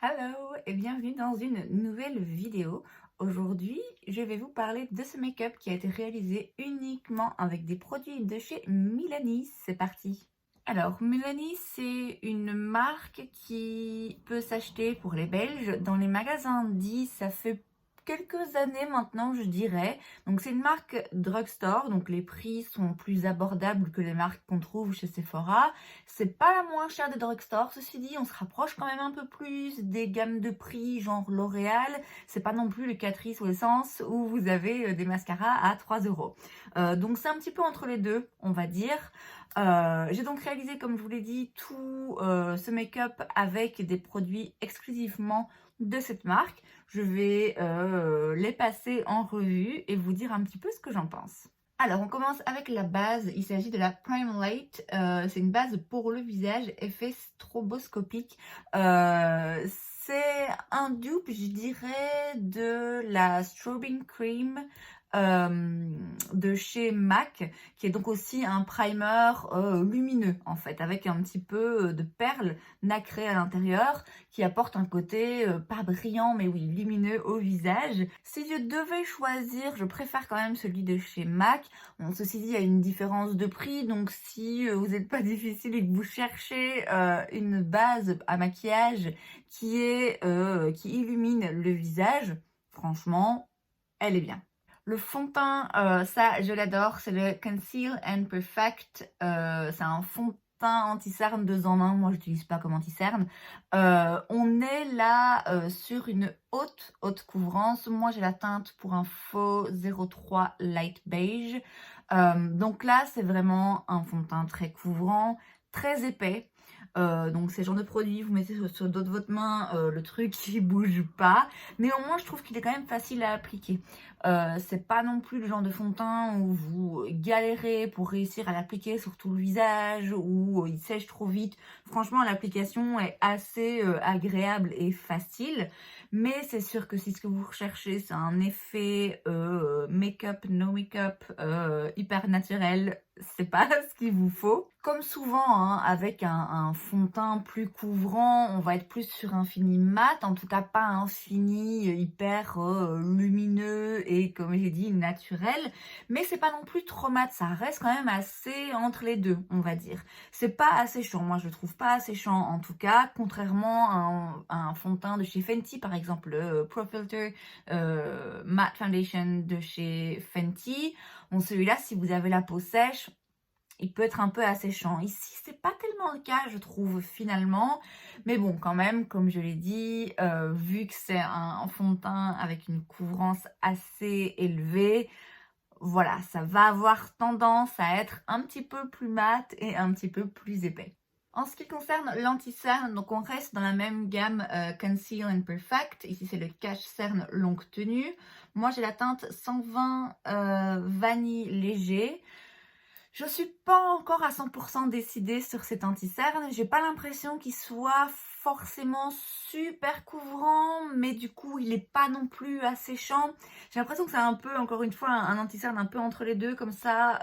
Hello et bienvenue dans une nouvelle vidéo. Aujourd'hui, je vais vous parler de ce make-up qui a été réalisé uniquement avec des produits de chez Milani. C'est parti! Alors, Milani, c'est une marque qui peut s'acheter pour les Belges dans les magasins dits. Ça fait quelques années maintenant, je dirais. Donc, c'est une marque drugstore, donc les prix sont plus abordables que les marques qu'on trouve chez Sephora. C'est pas la moins chère des drugstores. Ceci dit, on se rapproche quand même un peu plus des gammes de prix genre L'Oréal. C'est pas non plus le Catrice ou Essence où vous avez des mascaras à 3 euros. Donc, c'est un petit peu entre les deux, on va dire. J'ai donc réalisé, comme je vous l'ai dit, tout ce make-up avec des produits exclusivement de cette marque. Je vais les passer en revue et vous dire un petit peu ce que j'en pense. Alors, on commence avec la base. Il s'agit de la Prime Light. C'est une base pour le visage, effet stroboscopique. C'est un dupe, je dirais, de la Strobing Cream de chez MAC, qui est donc aussi un primer lumineux en fait, avec un petit peu de perles nacrées à l'intérieur, qui apporte un côté pas brillant mais oui lumineux au visage. Si je devais choisir, je préfère quand même celui de chez MAC. Bon, ceci dit, il y a une différence de prix, donc si vous n'êtes pas difficile et que vous cherchez une base à maquillage qui illumine le visage, franchement, elle est bien. Le fond de teint, ça je l'adore, c'est le Conceal and Perfect. C'est un fond de teint anti-cerne 2 en 1, moi j'utilise pas comme anti-cerne. On est là sur une haute couvrance. Moi j'ai la teinte pour un faux 03 light beige. Donc là c'est vraiment un fond de teint très couvrant, très épais. Donc c'est le genre de produit, vous mettez sur le dos de votre main, le truc qui bouge pas. Néanmoins je trouve qu'il est quand même facile à appliquer. C'est pas non plus le genre de fond de teint où vous galérez pour réussir à l'appliquer sur tout le visage, ou il sèche trop vite. Franchement, l'application est assez agréable et facile. Mais c'est sûr que si ce que vous recherchez, c'est un effet make-up, no make-up, hyper naturel, c'est pas ce qu'il vous faut. Comme souvent, hein, avec un fond de teint plus couvrant, on va être plus sur un fini mat, en tout cas pas un fini hyper lumineux et, comme j'ai dit, naturel. Mais c'est pas non plus trop mat, ça reste quand même assez entre les deux, on va dire. C'est pas asséchant, moi je le trouve pas asséchant en tout cas, contrairement à un fond de teint de chez Fenty, par exemple le Pro Filter Matte Foundation de chez Fenty. Bon, celui-là, si vous avez la peau sèche, il peut être un peu asséchant. Ici, c'est pas tellement le cas, je trouve, finalement. Mais bon, quand même, comme je l'ai dit, vu que c'est un fond de teint avec une couvrance assez élevée, voilà, ça va avoir tendance à être un petit peu plus mat et un petit peu plus épais. En ce qui concerne l'anti-cerne, donc on reste dans la même gamme Conceal and Perfect. Ici, c'est le cache cerne longue tenue. Moi, j'ai la teinte 120 vanille léger. Je suis pas encore à 100% décidée sur cet anti-cerne. J'ai pas l'impression qu'il soit forcément super couvrant, mais du coup, il est pas non plus asséchant. J'ai l'impression que c'est un peu, encore une fois, un anti-cerne un peu entre les deux, comme ça.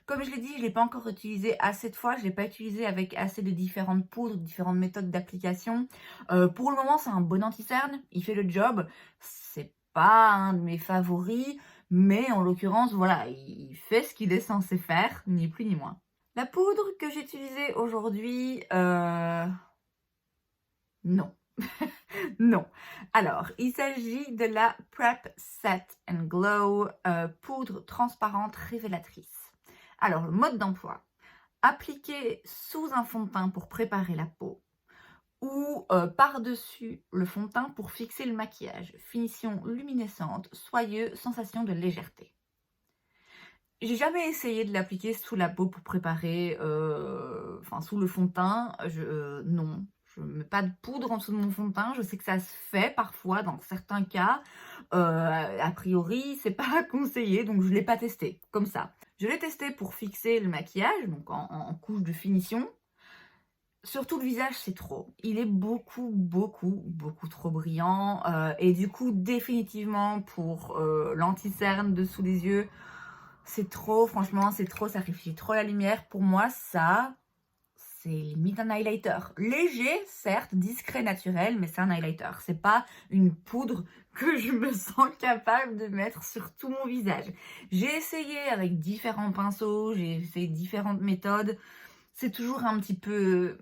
Comme je l'ai dit, je l'ai pas encore utilisé assez de fois. Je l'ai pas utilisé avec assez de différentes poudres, différentes méthodes d'application. Pour le moment, c'est un bon anti-cerne. Il fait le job. C'est pas un de mes favoris. Mais en l'occurrence, voilà, il fait ce qu'il est censé faire, ni plus ni moins. La poudre que j'ai utilisée aujourd'hui, non. Non. Alors, il s'agit de la Prep Set and Glow poudre transparente révélatrice. Alors, le mode d'emploi. Appliquer sous un fond de teint pour préparer la peau, ou par-dessus le fond de teint pour fixer le maquillage. Finition luminescente, soyeux, sensation de légèreté. J'ai jamais essayé de l'appliquer sous la peau pour préparer, enfin sous le fond de teint. Non, je mets pas de poudre en dessous de mon fond de teint. Je sais que ça se fait parfois dans certains cas. A priori, c'est pas conseillé, donc je l'ai pas testé comme ça. Je l'ai testé pour fixer le maquillage, donc en couche de finition. Surtout le visage, c'est trop. Il est beaucoup trop brillant. Et du coup, définitivement, pour l'anti-cerne dessous les yeux, c'est trop, franchement, c'est trop, ça réfléchit trop la lumière. Pour moi, ça c'est limite un highlighter. Léger, certes, discret, naturel, mais c'est un highlighter. C'est pas une poudre que je me sens capable de mettre sur tout mon visage. J'ai essayé avec différents pinceaux, j'ai essayé différentes méthodes. C'est toujours un petit peu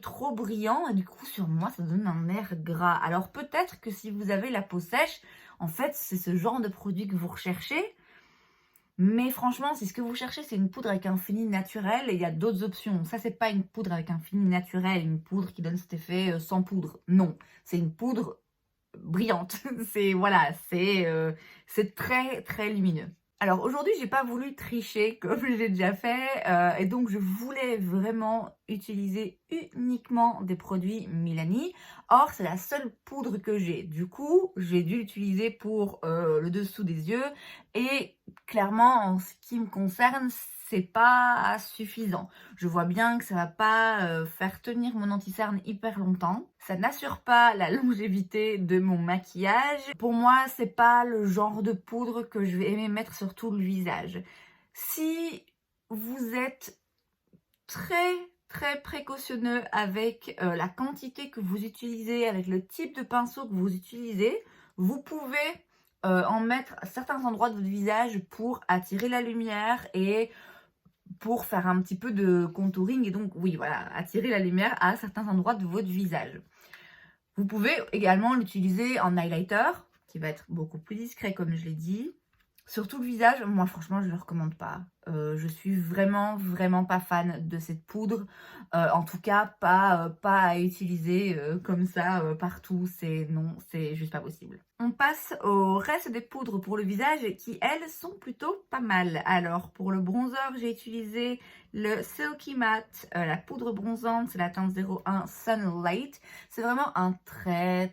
trop brillant et du coup sur moi ça donne un air gras. Alors peut-être que si vous avez la peau sèche, en fait c'est ce genre de produit que vous recherchez. Mais franchement, si ce que vous cherchez, c'est une poudre avec un fini naturel, il y a d'autres options. Ça, c'est pas une poudre avec un fini naturel, une poudre qui donne cet effet sans poudre. Non, c'est une poudre brillante. C'est très très lumineux. Alors aujourd'hui, j'ai pas voulu tricher comme j'ai déjà fait et donc je voulais vraiment utiliser uniquement des produits Milani. Or, c'est la seule poudre que j'ai. Du coup, j'ai dû l'utiliser pour le dessous des yeux et clairement, en ce qui me concerne, c'est pas suffisant. Je vois bien que ça va pas faire tenir mon anti-cerne hyper longtemps. Ça n'assure pas la longévité de mon maquillage. Pour moi, c'est pas le genre de poudre que je vais aimer mettre sur tout le visage. Si vous êtes très très précautionneux avec la quantité que vous utilisez, avec le type de pinceau que vous utilisez, vous pouvez en mettre à certains endroits de votre visage pour attirer la lumière et pour faire un petit peu de contouring et donc oui voilà, attirer la lumière à certains endroits de votre visage. Vous pouvez également l'utiliser en highlighter qui va être beaucoup plus discret comme je l'ai dit. Sur tout le visage, moi franchement je ne le recommande pas. Je suis vraiment pas fan de cette poudre. En tout cas pas à utiliser comme ça partout. Non, c'est juste pas possible. On passe au reste des poudres pour le visage qui elles sont plutôt pas mal. Alors pour le bronzer j'ai utilisé le Silky Matte, la poudre bronzante, c'est la teinte 01 Sunlight. C'est vraiment un très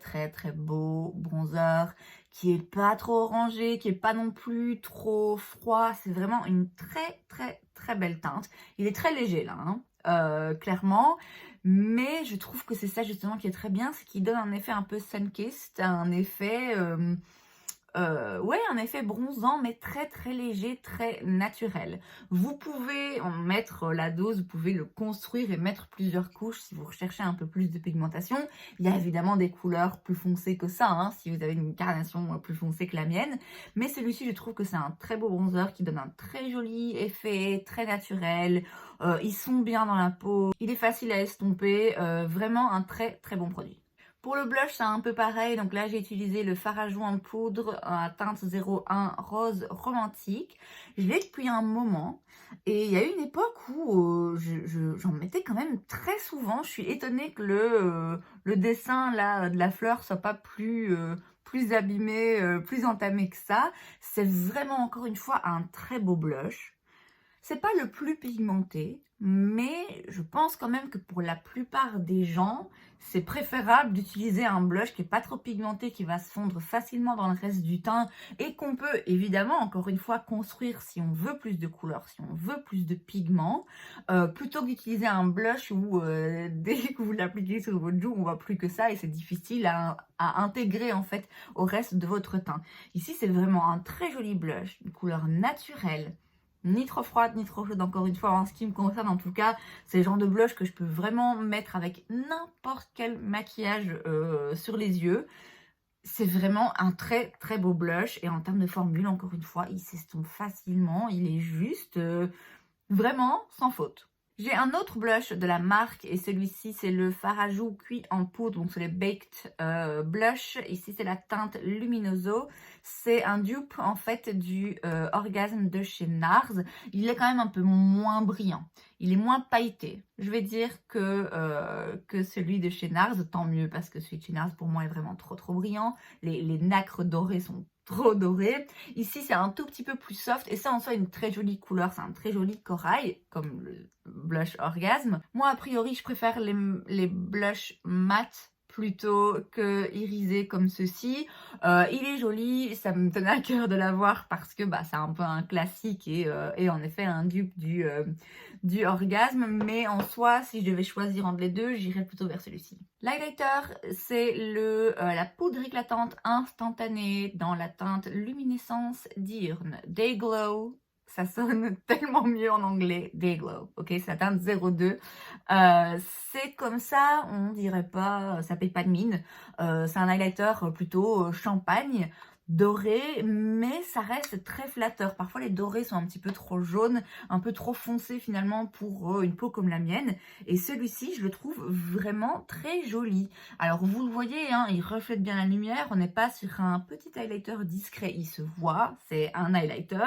beau bronzer qui est pas trop orangé, qui est pas non plus trop froid. C'est vraiment une très belle teinte. Il est très léger là, hein, clairement. Mais je trouve que c'est ça justement qui est très bien, c'est qu'il donne un effet un peu sun-kissed, un effet... un effet bronzant mais très léger, très naturel. Vous pouvez en mettre la dose, vous pouvez le construire et mettre plusieurs couches si vous recherchez un peu plus de pigmentation. Il y a évidemment des couleurs plus foncées que ça, hein, si vous avez une carnation plus foncée que la mienne. Mais celui-ci, je trouve que c'est un très beau bronzer qui donne un très joli effet, très naturel. Ils sont bien dans la peau, il est facile à estomper, vraiment un très bon produit. Pour le blush, c'est un peu pareil. Donc là, j'ai utilisé le fard à joues en poudre à teinte 01 rose romantique. Je l'ai depuis un moment. Et il y a eu une époque où j'en mettais quand même très souvent. Je suis étonnée que le dessin là, de la fleur soit pas plus abîmé, plus entamé que ça. C'est vraiment, encore une fois, un très beau blush. C'est pas le plus pigmenté, mais je pense quand même que pour la plupart des gens, c'est préférable d'utiliser un blush qui est pas trop pigmenté, qui va se fondre facilement dans le reste du teint et qu'on peut évidemment, encore une fois, construire si on veut plus de couleurs, si on veut plus de pigments, plutôt que d'utiliser un blush où dès que vous l'appliquez sur votre joue, on voit plus que ça et c'est difficile à intégrer en fait au reste de votre teint. Ici, c'est vraiment un très joli blush, une couleur naturelle, ni trop froide ni trop chaude, encore une fois en ce qui me concerne. En tout cas, c'est le genre de blush que je peux vraiment mettre avec n'importe quel maquillage sur les yeux. C'est vraiment un très beau blush et en termes de formule, encore une fois, il s'estompe facilement, il est juste vraiment sans faute. J'ai un autre blush de la marque et celui-ci c'est le fard à joues cuit en poudre, donc c'est le Baked Blush. Ici c'est la teinte Luminoso. C'est un dupe en fait du Orgasme de chez NARS. Il est quand même un peu moins brillant, il est moins pailleté. Je vais dire que celui de chez NARS, tant mieux parce que celui de chez NARS pour moi est vraiment trop brillant. Les nacres dorées sont trop doré. Ici, c'est un tout petit peu plus soft et ça en soi une très jolie couleur. C'est un très joli corail, comme le blush Orgasme. Moi, a priori, je préfère les blushs mat plutôt que irisé comme ceci. Il est joli, ça me tenait à cœur de l'avoir parce que c'est un peu un classique et en effet un dupe du Orgasme, mais en soi si je devais choisir entre les deux, j'irais plutôt vers celui-ci. L'highlighter, c'est la poudre éclatante instantanée dans la teinte Luminescence Diurne Day Glow ça sonne tellement mieux en anglais, Day Glow, ok, ça teinte 02. C'est comme ça, on dirait pas, ça paye pas de mine. C'est un highlighter plutôt champagne, doré, mais ça reste très flatteur. Parfois les dorés sont un petit peu trop jaunes, un peu trop foncés finalement pour une peau comme la mienne. Et celui-ci, je le trouve vraiment très joli. Alors vous le voyez, hein, il reflète bien la lumière. On n'est pas sur un petit highlighter discret, il se voit, c'est un highlighter.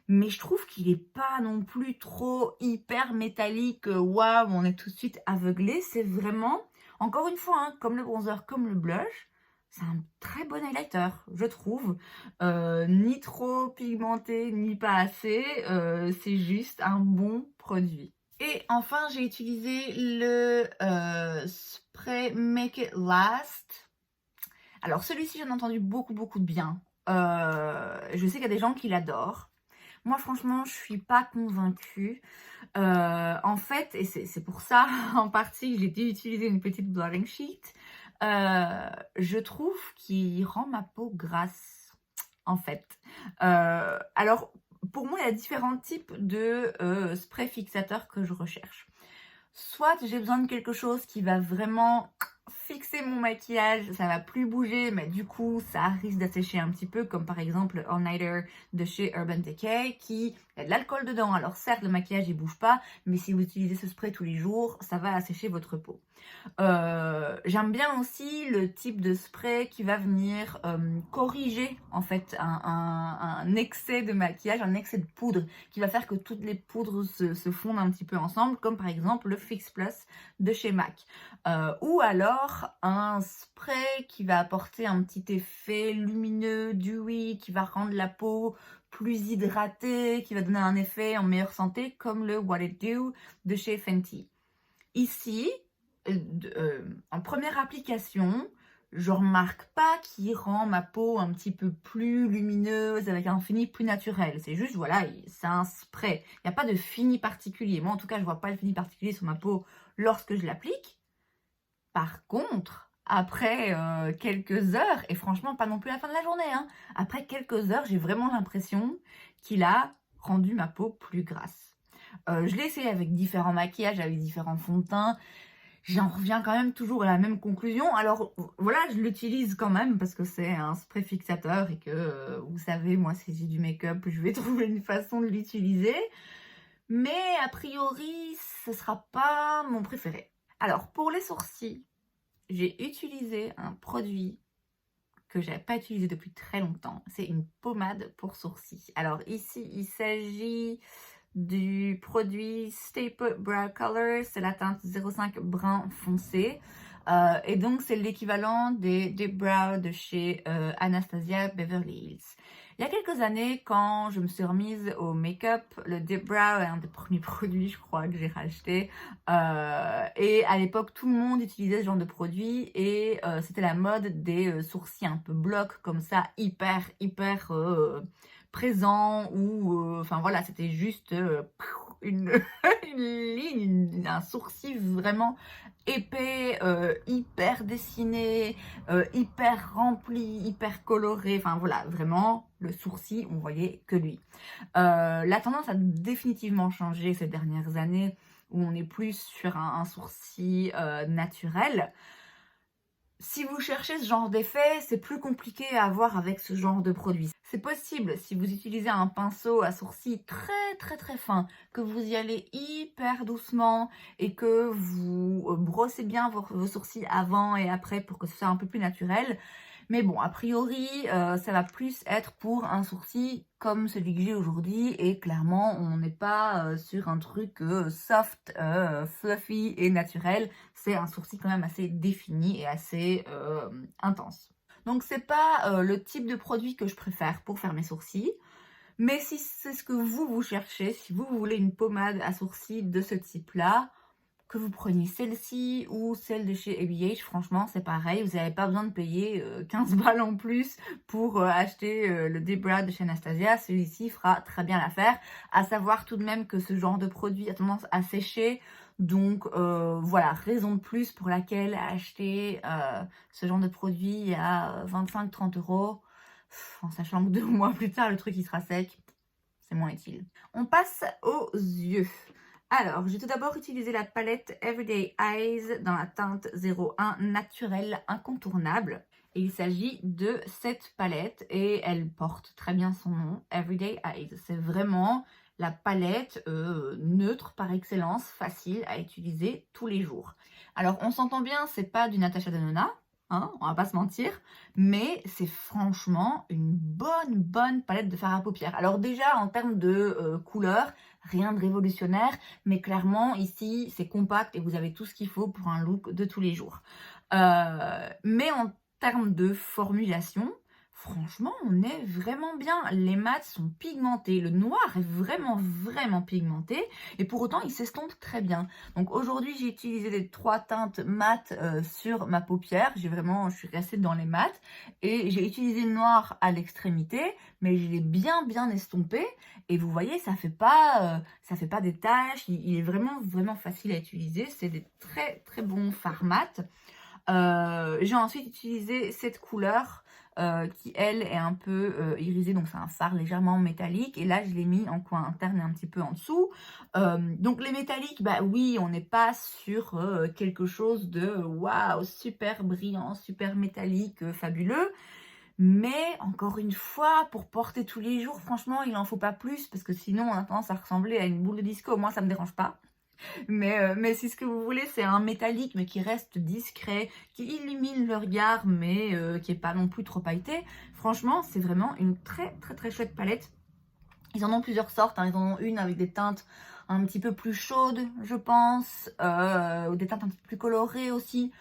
Mais je trouve qu'il est pas non plus trop hyper métallique, waouh, on est tout de suite aveuglé. C'est vraiment, encore une fois, hein, comme le bronzer, comme le blush, c'est un très bon highlighter, je trouve. Ni trop pigmenté, ni pas assez. C'est juste un bon produit. Et enfin, j'ai utilisé le spray Make It Last. Alors, celui-ci, j'en ai entendu beaucoup de bien. Je sais qu'il y a des gens qui l'adorent. Moi, franchement, je suis pas convaincue. En fait, et c'est pour ça, en partie, que j'ai dû utiliser une petite blotting sheet. Je trouve qu'il rend ma peau grasse, en fait. Alors, pour moi, il y a différents types de spray fixateurs que je recherche. Soit j'ai besoin de quelque chose qui va vraiment fixer mon maquillage, ça va plus bouger, mais du coup, ça risque d'assécher un petit peu, comme par exemple All Nighter de chez Urban Decay, qui a de l'alcool dedans. Alors certes, le maquillage, il bouge pas, mais si vous utilisez ce spray tous les jours, ça va assécher votre peau. J'aime bien aussi le type de spray qui va venir corriger en fait un excès de maquillage, un excès de poudre, qui va faire que toutes les poudres se fondent un petit peu ensemble, comme par exemple le Fix Plus de chez MAC. Ou alors un spray qui va apporter un petit effet lumineux, dewy, qui va rendre la peau plus hydratée, qui va donner un effet en meilleure santé, comme le What It Do de chez Fenty. Ici, en première application, je remarque pas qu'il rend ma peau un petit peu plus lumineuse avec un fini plus naturel. C'est juste, voilà, c'est un spray. Il n'y a pas de fini particulier. Moi, en tout cas, je vois pas le fini particulier sur ma peau lorsque je l'applique. Par contre, après quelques heures, et franchement, pas non plus à la fin de la journée, hein, après quelques heures, j'ai vraiment l'impression qu'il a rendu ma peau plus grasse. Je l'ai essayé avec différents maquillages, avec différents fonds de teint. J'en reviens quand même toujours à la même conclusion. Alors voilà, je l'utilise quand même parce que c'est un spray fixateur et que, vous savez, moi, si j'ai du make-up, je vais trouver une façon de l'utiliser. Mais a priori, ce sera pas mon préféré. Alors, pour les sourcils, j'ai utilisé un produit que je n'avais pas utilisé depuis très longtemps. C'est une pommade pour sourcils. Alors ici, il s'agit du produit Stay Put Brow Color, c'est la teinte 05 brun foncé. Et donc c'est l'équivalent des brows de chez Anastasia Beverly Hills. Il y a quelques années, quand je me suis remise au make-up, le Dip Brow est un des premiers produits, je crois, que j'ai racheté. Et à l'époque, tout le monde utilisait ce genre de produit et c'était la mode des sourcils un peu blocs comme ça, hyper présent ou enfin voilà, c'était juste une, une ligne, un sourcil vraiment épais, hyper dessiné, hyper rempli, hyper coloré, enfin voilà, vraiment le sourcil, on voyait que lui. La tendance a définitivement changé ces dernières années où on est plus sur un sourcil naturel. Si vous cherchez ce genre d'effet, c'est plus compliqué à avoir avec ce genre de produit. C'est possible si vous utilisez un pinceau à sourcils très fin, que vous y allez hyper doucement et que vous brossez bien vos sourcils avant et après pour que ce soit un peu plus naturel. Mais bon, a priori, ça va plus être pour un sourcil comme celui que j'ai aujourd'hui. Et clairement, on n'est pas sur un truc soft, fluffy et naturel. C'est un sourcil quand même assez défini et assez intense. Donc c'est pas le type de produit que je préfère pour faire mes sourcils. Mais si c'est ce que vous cherchez, si vous voulez une pommade à sourcils de ce type-là, que vous preniez celle-ci ou celle de chez ABH, franchement c'est pareil, vous n'avez pas besoin de payer 15 balles en plus pour acheter le Dip Brow de chez Anastasia. Celui-ci fera très bien l'affaire, à savoir tout de même que ce genre de produit a tendance à sécher, donc voilà, raison de plus pour laquelle acheter ce genre de produit à 25-30 €, en sachant que 2 mois plus tard le truc il sera sec, c'est moins utile. On passe aux yeux. Alors, j'ai tout d'abord utilisé la palette Everyday Eyes dans la teinte 01 naturelle incontournable. Et il s'agit de cette palette et elle porte très bien son nom, Everyday Eyes. C'est vraiment la palette neutre par excellence, facile à utiliser tous les jours. Alors, on s'entend bien, c'est pas du Natasha Denona, hein, on va pas se mentir, mais c'est franchement une bonne palette de fard à paupières. Alors déjà, en termes de couleurs, rien de révolutionnaire, mais clairement, ici, c'est compact et vous avez tout ce qu'il faut pour un look de tous les jours. Mais en termes de formulation, franchement, on est vraiment bien. Les mats sont pigmentés. Le noir est vraiment pigmenté. Et pour autant, il s'estompe très bien. Donc aujourd'hui, j'ai utilisé les 3 teintes mat sur ma paupière. Je suis restée dans les mats. Et j'ai utilisé le noir à l'extrémité. Mais je l'ai bien estompé. Et vous voyez, ça fait pas des taches. Il est vraiment facile à utiliser. C'est des très bons fards mat. J'ai ensuite utilisé cette couleur qui elle est un peu irisée, donc c'est un fard légèrement métallique, et là je l'ai mis en coin interne et un petit peu en dessous. Donc les métalliques, bah oui, on n'est pas sur quelque chose de waouh, super brillant, super métallique, fabuleux. Mais encore une fois, pour porter tous les jours, franchement, il n'en faut pas plus, parce que sinon on a tendance à ressembler à une boule de disco. Moi, ça me dérange pas. Mais si ce que vous voulez, c'est un métallique, mais qui reste discret, qui illumine le regard, mais qui n'est pas non plus trop pailleté, franchement, c'est vraiment une très chouette palette. Ils en ont plusieurs sortes, hein. Ils en ont une avec des teintes un petit peu plus chaudes, je pense, ou des teintes un petit peu plus colorées aussi.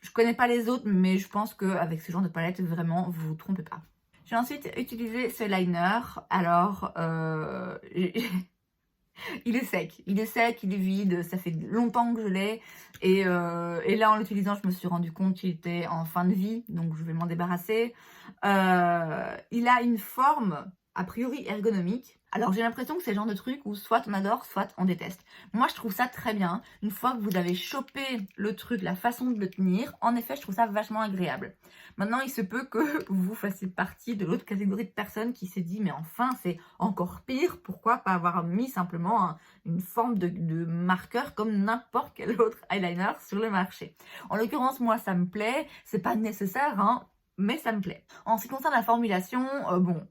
Je connais pas les autres, mais je pense qu'avec ce genre de palette, vraiment, vous vous trompez pas. J'ai ensuite utilisé ce liner. Alors, il est sec, il est vide, ça fait longtemps que je l'ai. Et là, en l'utilisant, je me suis rendu compte qu'il était en fin de vie, donc je vais m'en débarrasser. Il a une forme, a priori, ergonomique. Alors, j'ai l'impression que c'est le genre de truc où soit on adore, soit on déteste. Moi, je trouve ça très bien. Une fois que vous avez chopé le truc, la façon de le tenir, en effet, je trouve ça vachement agréable. Maintenant, il se peut que vous fassiez partie de l'autre catégorie de personnes qui s'est dit, mais enfin, c'est encore pire. Pourquoi pas avoir mis simplement une forme de marqueur comme n'importe quel autre eyeliner sur le marché. En l'occurrence, moi, ça me plaît. C'est pas nécessaire, hein, mais ça me plaît. En ce qui concerne la formulation, bon,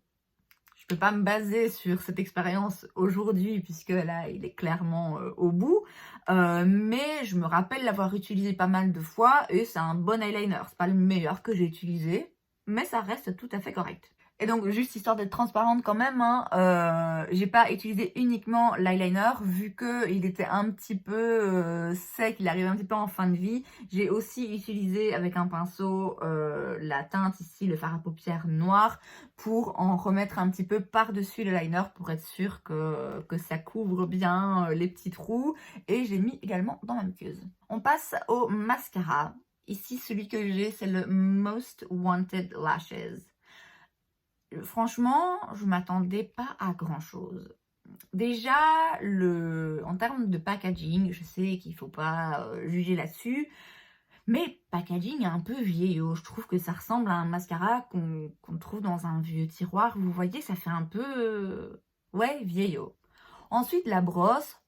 je peux pas me baser sur cette expérience aujourd'hui puisque là, il est clairement au bout. Mais je me rappelle l'avoir utilisé pas mal de fois et c'est un bon eyeliner. C'est pas le meilleur que j'ai utilisé, mais ça reste tout à fait correct. Et donc, juste histoire d'être transparente quand même, hein, j'ai pas utilisé uniquement l'eyeliner, vu qu'il était un petit peu sec, il arrivait un petit peu en fin de vie. J'ai aussi utilisé avec un pinceau la teinte ici, le fard à paupières noir, pour en remettre un petit peu par-dessus le liner, pour être sûr que ça couvre bien les petits trous. Et j'ai mis également dans ma muqueuse. On passe au mascara. Ici, celui que j'ai, c'est le Most Wanted Lashes. Franchement, je m'attendais pas à grand chose. Déjà, en termes de packaging, je sais qu'il faut pas juger là-dessus, mais packaging un peu vieillot. Je trouve que ça ressemble à un mascara qu'on trouve dans un vieux tiroir. Vous voyez, ça fait un peu ouais, vieillot. Ensuite, la brosse,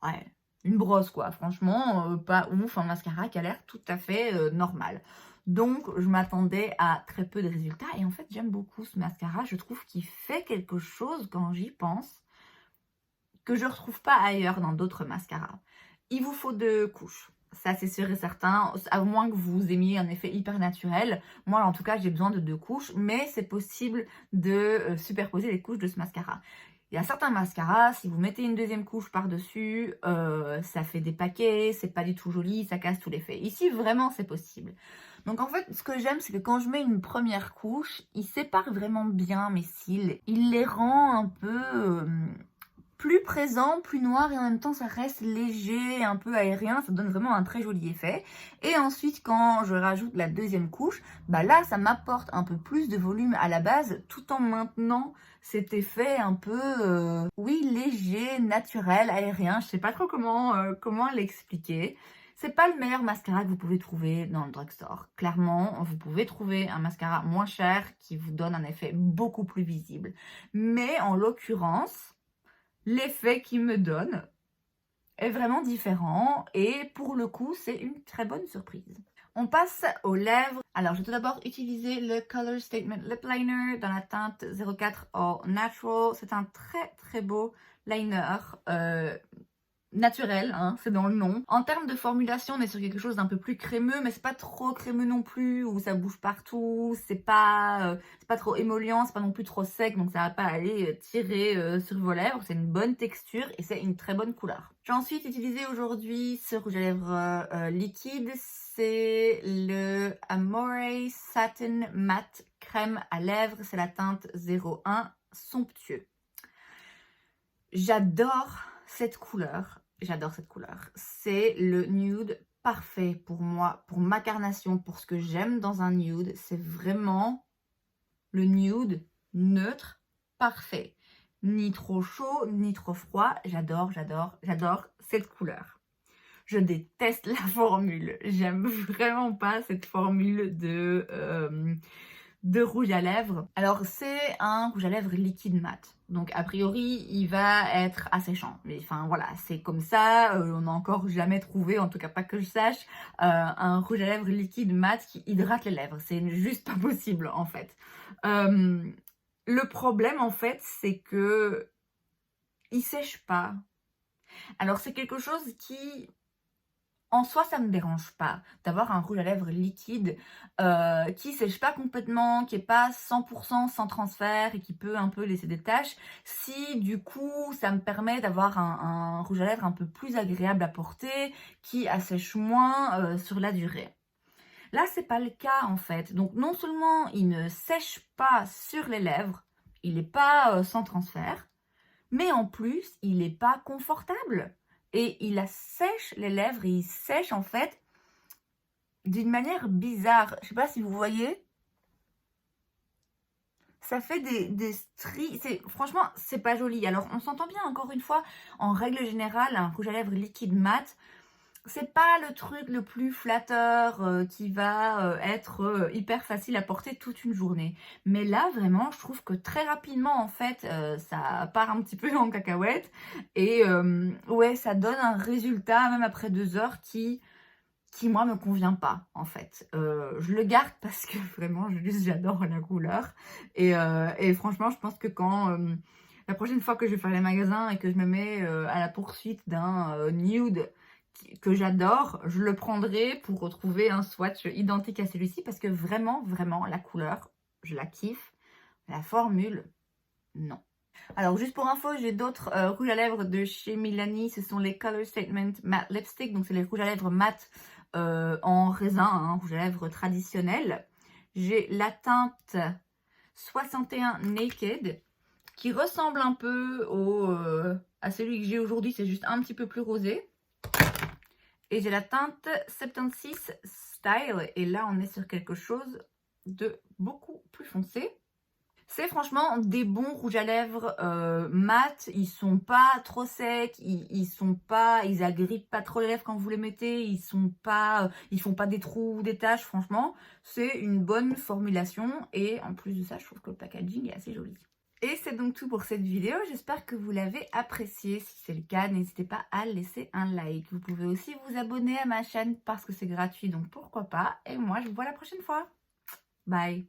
ouais, une brosse quoi. Franchement, pas ouf, un mascara qui a l'air tout à fait normal. Donc, je m'attendais à très peu de résultats. Et en fait, j'aime beaucoup ce mascara. Je trouve qu'il fait quelque chose, quand j'y pense, que je ne retrouve pas ailleurs dans d'autres mascaras. Il vous faut 2 couches. Ça, c'est sûr et certain. À moins que vous aimiez un effet hyper naturel. Moi, en tout cas, j'ai besoin de 2 couches. Mais c'est possible de superposer les couches de ce mascara. Il y a certains mascaras, si vous mettez une 2e couche par-dessus, ça fait des paquets, c'est pas du tout joli, ça casse tout l'effet. Ici, vraiment, c'est possible. Donc en fait, ce que j'aime, c'est que quand je mets une première couche, il sépare vraiment bien mes cils. Il les rend un peu plus présents, plus noirs, et en même temps, ça reste léger, un peu aérien. Ça donne vraiment un très joli effet. Et ensuite, quand je rajoute la 2e couche, bah là, ça m'apporte un peu plus de volume à la base, tout en maintenant cet effet un peu, oui, léger, naturel, aérien. Je sais pas trop comment l'expliquer. C'est pas le meilleur mascara que vous pouvez trouver dans le drugstore. Clairement, vous pouvez trouver un mascara moins cher qui vous donne un effet beaucoup plus visible. Mais en l'occurrence, l'effet qu'il me donne est vraiment différent et pour le coup, c'est une très bonne surprise. On passe aux lèvres. Alors, je vais tout d'abord utiliser le Color Statement Lip Liner dans la teinte 04 All Natural. C'est un très beau liner naturel, hein, c'est dans le nom. En termes de formulation, on est sur quelque chose d'un peu plus crémeux, mais c'est pas trop crémeux non plus, où ça bouge partout, c'est pas trop émollient, c'est pas non plus trop sec, donc ça va pas aller tirer sur vos lèvres. C'est une bonne texture et c'est une très bonne couleur. J'ai ensuite utilisé aujourd'hui ce rouge à lèvres liquide, c'est le Amore Satin Matte Crème à lèvres, c'est la teinte 01 Somptueux. J'adore cette couleur. C'est le nude parfait pour moi, pour ma carnation, pour ce que j'aime dans un nude. C'est vraiment le nude neutre parfait. Ni trop chaud, ni trop froid. J'adore cette couleur. Je déteste la formule. J'aime vraiment pas cette formule de rouge à lèvres. Alors c'est un rouge à lèvres liquide mat, donc a priori il va être asséchant, mais enfin voilà, c'est comme ça. On n'a encore jamais trouvé, en tout cas pas que je sache, un rouge à lèvres liquide mat qui hydrate les lèvres. C'est juste pas possible en fait. Le problème en fait, c'est que il sèche pas. Alors c'est quelque chose qui... En soi, ça ne me dérange pas d'avoir un rouge à lèvres liquide qui sèche pas complètement, qui est pas 100% sans transfert et qui peut un peu laisser des taches. Si du coup, ça me permet d'avoir un rouge à lèvres un peu plus agréable à porter, qui assèche moins sur la durée. Là, c'est pas le cas en fait. Donc non seulement il ne sèche pas sur les lèvres, il n'est pas sans transfert, mais en plus, il n'est pas confortable. Et il assèche les lèvres et il sèche en fait d'une manière bizarre. Je sais pas si vous voyez. Ça fait des stries. Franchement, c'est pas joli. Alors, on s'entend bien, encore une fois, en règle générale, un rouge à lèvres liquide mat, c'est pas le truc le plus flatteur qui va être hyper facile à porter toute une journée. Mais là, vraiment, je trouve que très rapidement, en fait, ça part un petit peu en cacahuète. Et ouais, ça donne un résultat, même après 2 heures, qui moi, me convient pas, en fait. Je le garde parce que vraiment, j'adore la couleur. Et franchement, je pense que quand... la prochaine fois que je vais faire les magasins et que je me mets à la poursuite d'un nude que j'adore, je le prendrai pour retrouver un swatch identique à celui-ci parce que vraiment, la couleur, je la kiffe. La formule, non. Alors, juste pour info, j'ai d'autres rouges à lèvres de chez Milani. Ce sont les Color Statement Matte Lipstick. Donc, c'est les rouges à lèvres mat en raisin, hein, rouge à lèvres traditionnel. J'ai la teinte 61 Naked qui ressemble un peu à celui que j'ai aujourd'hui. C'est juste un petit peu plus rosé. Et j'ai la teinte 76 Style. Et là, on est sur quelque chose de beaucoup plus foncé. C'est franchement des bons rouges à lèvres mat. Ils sont pas trop secs. Ils agrippent pas trop les lèvres quand vous les mettez. Ils font pas des trous ou des taches. Franchement, c'est une bonne formulation. Et en plus de ça, je trouve que le packaging est assez joli. Et c'est donc tout pour cette vidéo, j'espère que vous l'avez appréciée. Si c'est le cas, n'hésitez pas à laisser un like. Vous pouvez aussi vous abonner à ma chaîne parce que c'est gratuit, donc pourquoi pas. Et moi, je vous vois la prochaine fois. Bye.